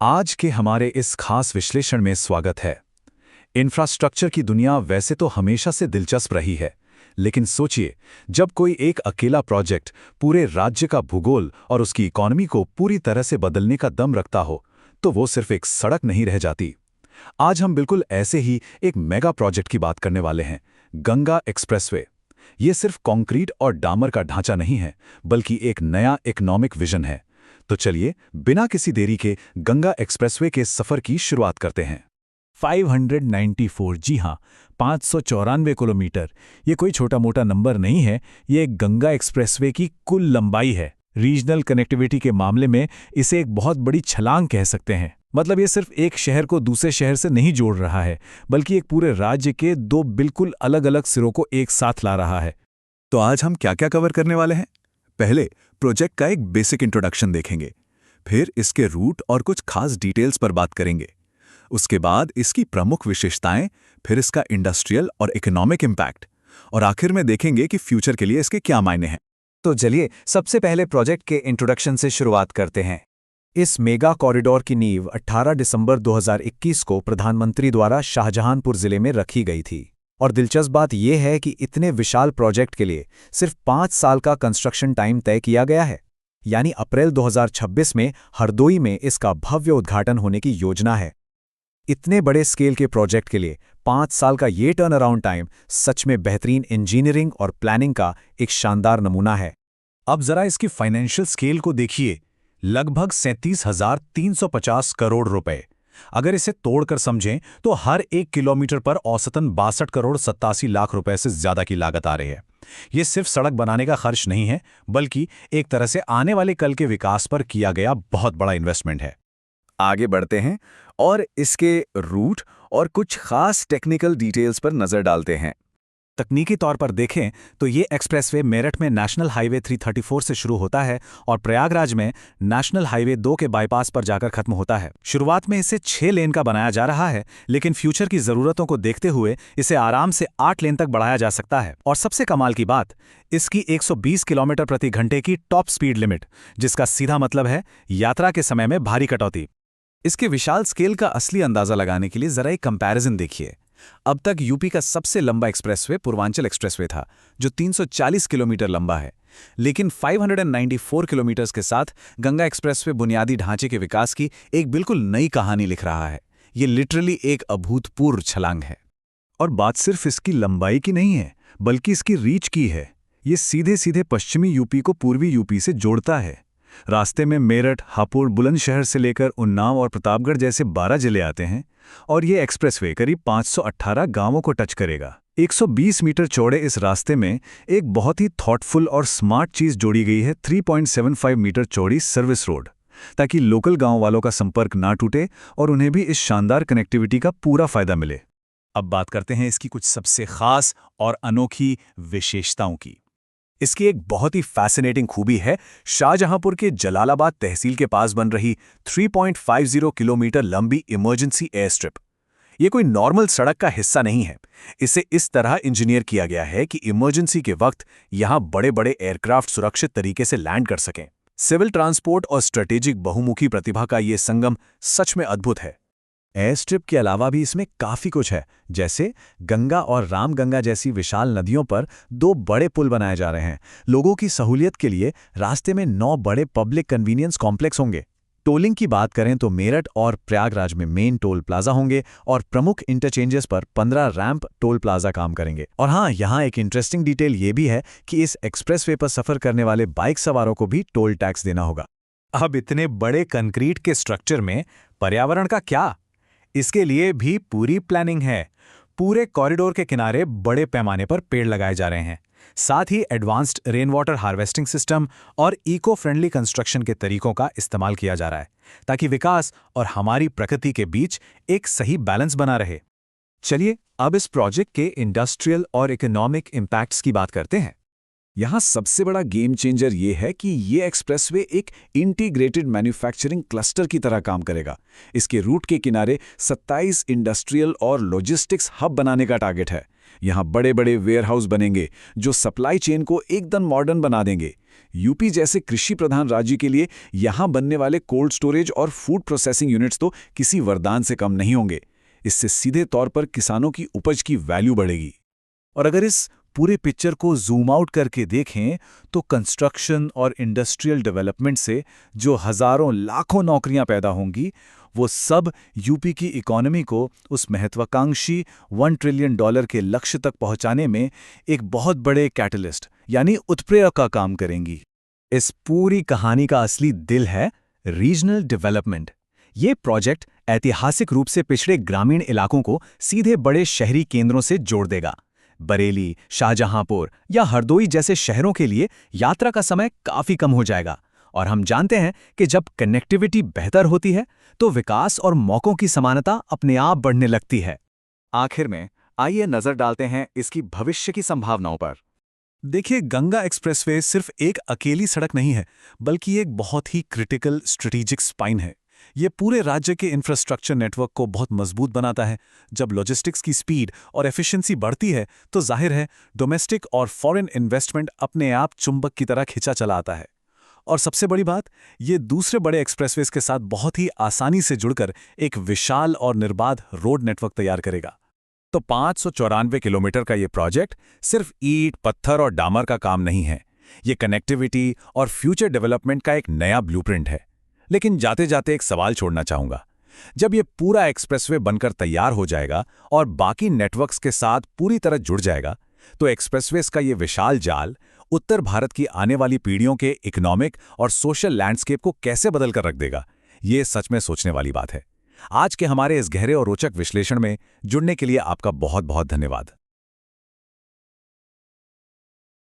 आज के हमारे इस खास विश्लेषण में स्वागत है। इंफ्रास्ट्रक्चर की दुनिया वैसे तो हमेशा से दिलचस्प रही है, लेकिन सोचिए, जब कोई एक अकेला प्रोजेक्ट पूरे राज्य का भूगोल और उसकी इकोनॉमी को पूरी तरह से बदलने का दम रखता हो, तो वो सिर्फ एक सड़क नहीं रह जाती। आज हम बिल्कुल ऐसे ही एक मेगा प्रोजेक्ट की बात करने वाले हैं, गंगा एक्सप्रेसवे। ये सिर्फ कंक्रीट और डामर का ढांचा नहीं है, बल्कि एक नया इकोनॉमिक विजन है। तो चलिए, बिना किसी देरी के गंगा एक्सप्रेसवे के सफर की शुरुआत करते हैं। 594, जी हाँ, 594 किलोमीटर। ये कोई छोटा मोटा नंबर नहीं है, ये एक गंगा एक्सप्रेसवे की कुल लंबाई है। रीजनल कनेक्टिविटी के मामले में इसे एक बहुत बड़ी छलांग कह सकते हैं। मतलब ये सिर्फ एक शहर को दूसरे शहर से नहीं जोड़ रहा है, बल्कि एक पूरे राज्य के दो बिल्कुल अलग अलग सिरों को एक साथ ला रहा है। तो आज हम क्या क्या कवर करने वाले हैं? पहले प्रोजेक्ट का एक बेसिक इंट्रोडक्शन देखेंगे, फिर इसके रूट और कुछ खास डिटेल्स पर बात करेंगे। उसके बाद इसकी प्रमुख विशेषताएं, फिर इसका इंडस्ट्रियल और इकोनॉमिक इम्पैक्ट, और आखिर में देखेंगे कि फ्यूचर के लिए इसके क्या मायने हैं। तो चलिए सबसे पहले प्रोजेक्ट के इंट्रोडक्शन से शुरुआत करते हैं। इस मेगा कॉरिडोर की नींव 18 दिसंबर 2021 को प्रधानमंत्री द्वारा शाहजहांपुर जिले में रखी गई थी। और दिलचस्प बात यह है कि इतने विशाल प्रोजेक्ट के लिए सिर्फ 5 साल का कंस्ट्रक्शन टाइम तय किया गया है, यानी अप्रैल 2026 में हरदोई में इसका भव्य उद्घाटन होने की योजना है। इतने बड़े स्केल के प्रोजेक्ट के लिए 5 साल का ये टर्न अराउंड टाइम सच में बेहतरीन इंजीनियरिंग और प्लानिंग का एक शानदार नमूना है। अब जरा इसकी फाइनेंशियल स्केल को देखिए, लगभग 37,350 करोड़ रुपए। अगर इसे तोड़कर समझें तो हर 1 किलोमीटर पर औसतन 62 करोड़ 87 लाख रुपए से ज्यादा की लागत आ रही है। यह सिर्फ सड़क बनाने का खर्च नहीं है, बल्कि एक तरह से आने वाले कल के विकास पर किया गया बहुत बड़ा इन्वेस्टमेंट है। आगे बढ़ते हैं और इसके रूट और कुछ खास टेक्निकल डिटेल्स पर नजर डालते हैं। तकनीकी तौर पर देखें तो ये एक्सप्रेसवे मेरठ में नेशनल हाईवे 334 से शुरू होता है और प्रयागराज में नेशनल हाईवे 2 के बाईपास पर जाकर खत्म होता है। शुरुआत में इसे 6 लेन का बनाया जा रहा है, लेकिन फ्यूचर की जरूरतों को देखते हुए इसे आराम से 8 लेन तक बढ़ाया जा सकता है। और सबसे कमाल की बात, इसकी 120 किलोमीटर प्रति घंटे की टॉप स्पीड लिमिट, जिसका सीधा मतलब है यात्रा के समय में भारी कटौती। इसके विशाल स्केल का असली अंदाजा लगाने के लिए जरा एक कंपैरिजन देखिए। अब तक यूपी का सबसे लंबा एक्सप्रेसवे पूर्वांचल एक्सप्रेसवे था, जो 340 किलोमीटर लंबा है। लेकिन 594 किलोमीटर्स के साथ गंगा एक्सप्रेसवे बुनियादी ढांचे के विकास की एक बिल्कुल नई कहानी लिख रहा है। ये लिटरली एक अभूतपूर्व छलांग है। और बात सिर्फ इसकी लंबाई की नहीं है, बल्कि इसकी रीच की है। ये सीधे सीधे पश्चिमी यूपी को पूर्वी यूपी से जोड़ता है। रास्ते में मेरठ, हापुड़, बुलंदशहर से लेकर उन्नाव और प्रतापगढ़ जैसे 12 जिले आते हैं, और ये एक्सप्रेसवे करीब 518 गांवों को टच करेगा। 120 मीटर चौड़े इस रास्ते में एक बहुत ही थॉटफुल और स्मार्ट चीज जोड़ी गई है, 3.75 मीटर चौड़ी सर्विस रोड, ताकि लोकल गांव वालों का संपर्क ना टूटे और उन्हें भी इस शानदार कनेक्टिविटी का पूरा फायदा मिले। अब बात करते हैं इसकी कुछ सबसे खास और अनोखी विशेषताओं की। इसकी एक बहुत ही फैसिनेटिंग खूबी है शाहजहांपुर के जलालाबाद तहसील के पास बन रही 3.50 किलोमीटर लंबी इमरजेंसी एयर स्ट्रिप। ये कोई नॉर्मल सड़क का हिस्सा नहीं है। इसे इस तरह इंजीनियर किया गया है कि इमरजेंसी के वक्त यहां बड़े बड़े एयरक्राफ्ट सुरक्षित तरीके से लैंड कर सकें। सिविल ट्रांसपोर्ट और स्ट्रेटेजिक बहुमुखी प्रतिभा का ये संगम सच में अद्भुत है। एयर स्ट्रिप के अलावा भी इसमें काफी कुछ है, जैसे गंगा और रामगंगा जैसी विशाल नदियों पर 2 बड़े पुल बनाए जा रहे हैं। लोगों की सहूलियत के लिए रास्ते में 9 बड़े पब्लिक कन्वीनियंस कॉम्प्लेक्स होंगे। टोलिंग की बात करें तो मेरठ और प्रयागराज में मेन टोल प्लाजा होंगे और प्रमुख इंटरचेंजेस पर 15 रैंप टोल प्लाजा काम करेंगे। और हाँ, यहाँ एक इंटरेस्टिंग डिटेल ये भी है कि इस एक्सप्रेसवे पर सफर करने वाले बाइक सवारों को भी टोल टैक्स देना होगा। अब इतने बड़े कंक्रीट के स्ट्रक्चर में पर्यावरण का क्या? इसके लिए भी पूरी प्लानिंग है। पूरे कॉरिडोर के किनारे बड़े पैमाने पर पेड़ लगाए जा रहे हैं। साथ ही advanced rain water harvesting system और इको फ्रेंडली कंस्ट्रक्शन के तरीकों का इस्तेमाल किया जा रहा है, ताकि विकास और हमारी प्रकृति के बीच एक सही बैलेंस बना रहे। चलिए अब इस प्रोजेक्ट के इंडस्ट्रियल और इकोनॉमिक इम्पैक्ट्स की बात करते हैं। यहाँ सबसे बड़ा गेम चेंजर ये है कि ये एक्सप्रेसवे एक इंटीग्रेटेड मैन्युफैक्चरिंग क्लस्टर की तरह काम करेगा। इसके रूट के किनारे 27 इंडस्ट्रियल और लॉजिस्टिक्स हब बनाने का टारगेट है। यहाँ बड़े बड़े वेयरहाउस बनेंगे जो सप्लाई चेन को एकदम मॉडर्न बना देंगे। यूपी जैसे कृषि प्रधान राज्य के लिए यहाँ बनने वाले कोल्ड स्टोरेज और फूड प्रोसेसिंग यूनिट्स तो किसी वरदान से कम नहीं होंगे। इससे सीधे तौर पर किसानों की उपज की वैल्यू बढ़ेगी। और अगर इस पूरे पिक्चर को जूम आउट करके देखें तो कंस्ट्रक्शन और इंडस्ट्रियल डेवलपमेंट से जो हजारों लाखों नौकरियां पैदा होंगी, वो सब यूपी की इकोनॉमी को उस महत्वाकांक्षी $1 ट्रिलियन के लक्ष्य तक पहुंचाने में एक बहुत बड़े कैटलिस्ट यानी उत्प्रेरक का काम करेंगी। इस पूरी कहानी का असली दिल है रीजनल डेवलपमेंट। ये प्रोजेक्ट ऐतिहासिक रूप से पिछड़े ग्रामीण इलाकों को सीधे बड़े शहरी केंद्रों से जोड़ देगा। बरेली, शाहजहांपुर या हरदोई जैसे शहरों के लिए यात्रा का समय काफी कम हो जाएगा। और हम जानते हैं कि जब कनेक्टिविटी बेहतर होती है तो विकास और मौकों की समानता अपने आप बढ़ने लगती है। आखिर में आइए नजर डालते हैं इसकी भविष्य की संभावनाओं पर। देखिए, गंगा एक्सप्रेसवे सिर्फ एक अकेली सड़क नहीं है, बल्कि एक बहुत ही क्रिटिकल स्ट्रेटेजिक स्पाइन है। ये पूरे राज्य के इंफ्रास्ट्रक्चर नेटवर्क को बहुत मजबूत बनाता है। जब लॉजिस्टिक्स की स्पीड और एफिशिएंसी बढ़ती है तो जाहिर है डोमेस्टिक और फॉरेन इन्वेस्टमेंट अपने आप चुंबक की तरह खिंचा चला आता है। और सबसे बड़ी बात, ये दूसरे बड़े एक्सप्रेसवेज के साथ बहुत ही आसानी से जुड़कर एक विशाल और निर्बाध रोड नेटवर्क तैयार करेगा। तो 594 किलोमीटर का ये प्रोजेक्ट सिर्फ ईंट, पत्थर और डामर का काम नहीं है। ये कनेक्टिविटी और फ्यूचर डेवलपमेंट का एक नया ब्लूप्रिंट है। लेकिन जाते जाते एक सवाल छोड़ना चाहूंगा। जब ये पूरा एक्सप्रेसवे बनकर तैयार हो जाएगा और बाकी नेटवर्क्स के साथ पूरी तरह जुड़ जाएगा, तो एक्सप्रेसवेज का ये विशाल जाल उत्तर भारत की आने वाली पीढ़ियों के इकोनॉमिक और सोशल लैंडस्केप को कैसे बदल कर रख देगा, ये सच में सोचने वाली बात है। आज के हमारे इस गहरे और रोचक विश्लेषण में जुड़ने के लिए आपका बहुत बहुत धन्यवाद।